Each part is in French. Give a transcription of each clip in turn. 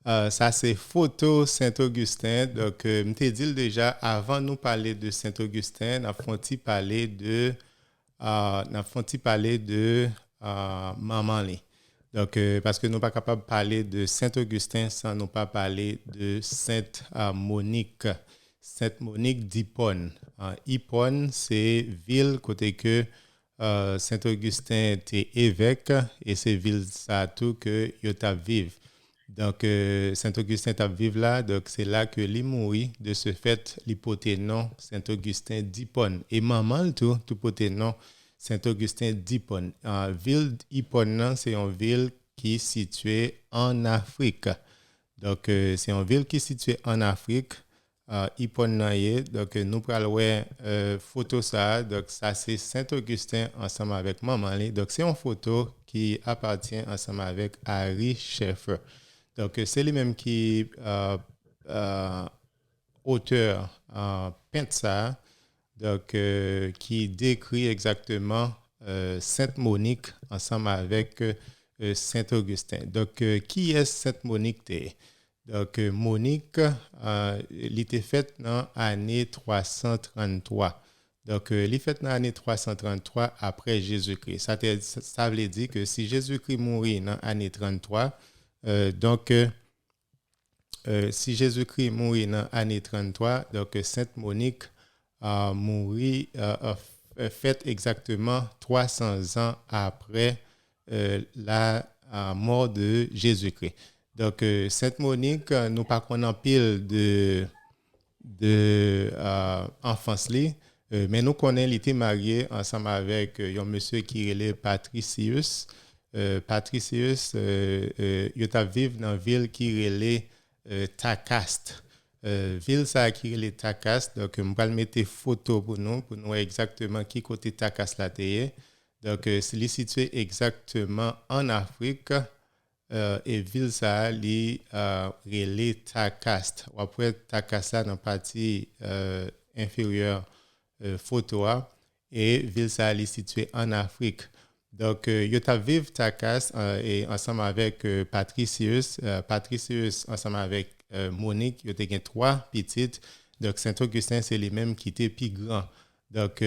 Ça, c'est photo Saint-Augustin. Donc, je t'ai dit déjà, avant de nous parler de Saint-Augustin, nous avons parler de, Maman Li. Donc, parce que nous ne sommes pas capables de parler de Saint-Augustin sans nous pas parler de Sainte Monique. Sainte Monique d'Hippone. Hippone, c'est ville côté que Saint-Augustin était évêque et c'est ville ça tout que il vive. Donc, Saint-Augustin t'a vivre là, donc c'est là que lui mourit. De ce fait, l'hypoténon Saint-Augustin d'Hippone. Et maman, tout hypoténon Saint-Augustin d'Hippone. Ville d'Hippone, c'est une ville qui est située en Afrique. Donc, c'est une ville qui est située en Afrique. Hippone, donc nous prenons photo ça. Donc, ça, c'est Saint-Augustin ensemble avec maman. Donc, c'est une photo qui appartient ensemble avec Harry Schaeffer. Donc, c'est lui-même qui euh, auteur peint ça, donc qui décrit exactement Sainte Monique ensemble avec Saint Augustin. Donc, qui est Sainte Monique? Donc, Monique, elle était faite dans l'année 333. Donc, elle est faite dans l'année 333 après Jésus-Christ. Ça veut dire que si Jésus-Christ mourit dans l'année 33, donc, si Jésus-Christ mourit dans l'année 33, donc Sainte Monique a mouru, fait exactement 300 ans après la mort de Jésus-Christ. Donc, Sainte Monique, nous pas qu'on en pile de enfance mais nous connaissons, il était marié ensemble avec un monsieur qui est Patricius. Patricius, il vivre dans une ville qui est Takast. Ville ça qui est Takast. Donc, je vais mettre photo pour nous voir exactement qui côté Takast là est. Donc, c'est situé exactement en Afrique. Et ville ça est Takast. Après Takast dans la partie inférieure photo et ville ça est située en Afrique. Donc, yo ta vive Takas et ensemble avec Patricius. Patricius ensemble avec Monique, yo te gen trois petites. Donc, Saint-Augustin, c'est les mêmes qui étaient plus grands. Donc,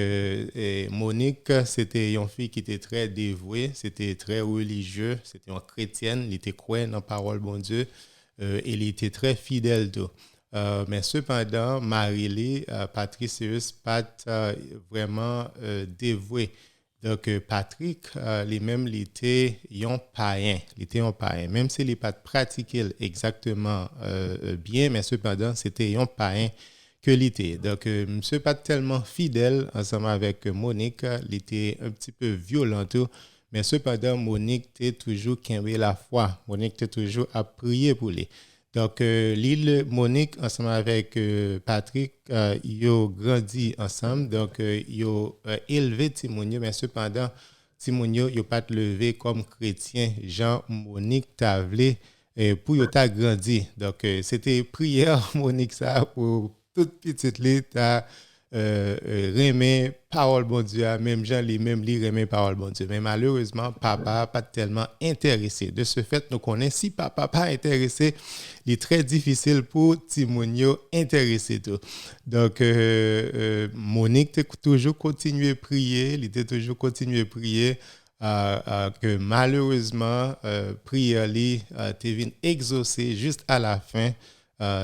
Monique, c'était une fille qui était très dévouée, c'était très religieux, c'était une chrétienne, elle était croyante dans la parole bon Dieu, et elle était très fidèle. Tout. Mais cependant, Marie-Lee, Patricius, pas vraiment dévoué. Donc, Patrick, lui-même, il était un païen. Il était un païen. Même s'il n'a pas pratiqué exactement bien, mais cependant, c'était un païen que il était. Donc, monsieur pas tellement fidèle ensemble avec Monique. Il était un petit peu violent, tout. Mais cependant, Monique était toujours qui avait la foi. Monique était toujours à prier pour lui. Donc, l'île Monique, ensemble avec Patrick, ils ont grandi ensemble. Donc, ils ont élevé Timonio, mais cependant, Timonio, ils n'ont pas levé comme chrétien. Jean Monique Tavlé, pour y ta grandi. Donc, c'était prière Monique ça pour toute petite l'État remet parole bon Dieu, même Jean lui-même lui remet parole bon Dieu. Mais malheureusement, papa pas tellement intéressé. De ce fait, nous connaissons si papa pas intéressé, il est très difficile pour Timonio intéresser tout. Donc, Monique a toujours continué à prier, il était toujours continué à prier. Que malheureusement, prière lui t'est venu exaucer juste à la fin.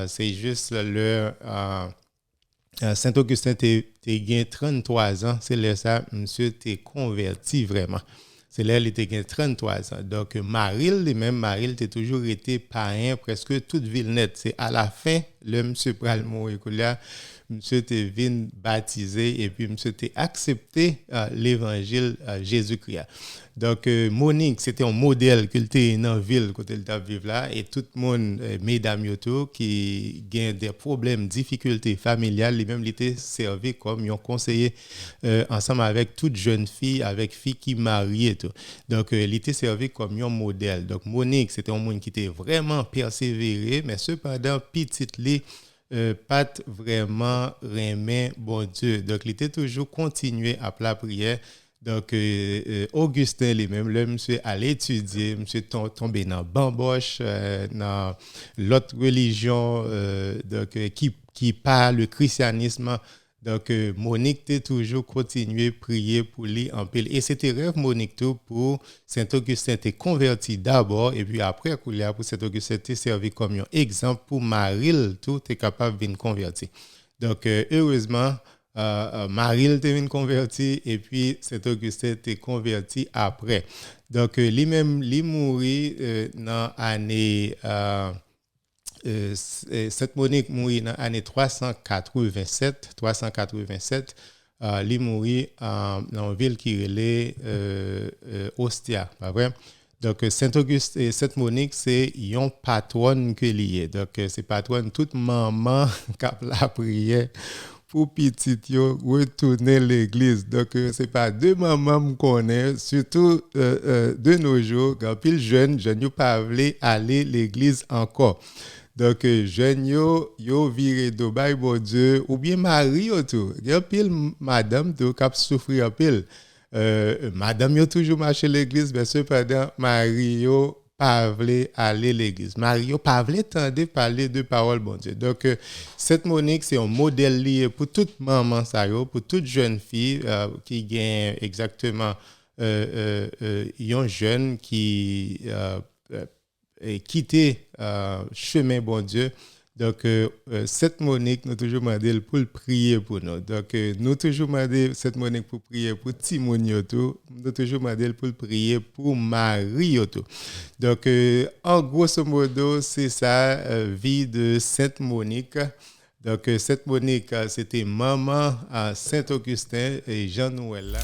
C'est juste le Saint-Augustin t'es gagné 33 ans, c'est là ça, monsieur t'es converti vraiment. C'est là il était gagné 33 ans. Donc Maril, lui-même Maril t'es toujours été païen presque toute ville nette. C'est à la fin le monsieur pral mourir là, monsieur t'es venu baptisé et puis monsieur t'es accepté l'évangile Jésus-Christ. Donc, Monique, c'était un modèle qu'il était dans la ville quand elle vivre là. Et tout le monde, mesdames qui ont des problèmes, difficultés familiales, lui-même, il était servi comme un conseiller ensemble avec toute jeune fille, avec fille qui mariée. Tout. Donc, il était servi comme un modèle. Donc, Monique, c'était un monde qui était vraiment persévéré, mais cependant, petite lit, pas vraiment remet bon Dieu. Donc, il était toujours continué à la prière. Donc, Augustin lui-même, là, monsieur allait étudier, monsieur tombé dans bamboche, dans l'autre religion qui parle le christianisme. Donc, Monique a toujours continué à prier pour lui en pile. Et c'était rêve Monique tout pour Saint-Augustin t'est converti d'abord et puis après, pour Saint-Augustin t'est servi comme un exemple pour Marie tout est capable de convertir. Donc, heureusement, Marie t'est converti et puis Saint-Augustin t'est converti après. Donc, lui-même, lui mourit dans l'année. Cette Monique mourit dans l'année 387. Il mourit dans une ville qui est Ostia, pas vrai? Donc, Saint-Auguste et Sainte Monique, c'est une patronne que lié. Donc, c'est patronne toute maman qui a la prière pour petit yo retourner à l'église. Donc, c'est pas deux mamans qu'on connaît, surtout de nos jours, quand pile jeune yo pas aller à l'église encore. Donc, jeune yo viré de bail bon Dieu, ou bien mari yo tout. Gen pile madame tout cap souffrir en pile. Madame yo toujours marché l'église, mais cependant, mari yo pas voulait aller à l'église. Mario pas voulait tendre parler de parole bon Dieu. Donc cette Monique c'est un modèle lié pour toute maman ça yo, pour toute jeune fille qui gagne exactement un jeune qui quitté chemin bon Dieu. Donc, cette Monique, nous toujours demandé pour prier pour nous. Donc, nous toujours demandé cette Monique pour prier pour Timon Yoto. Nous toujours demandé pour prier pour Marie Yoto. Donc, en grosso modo, c'est ça, vie de Sainte Monique. Donc, Sainte Monique, c'était maman à Saint-Augustin et Jean-Noël.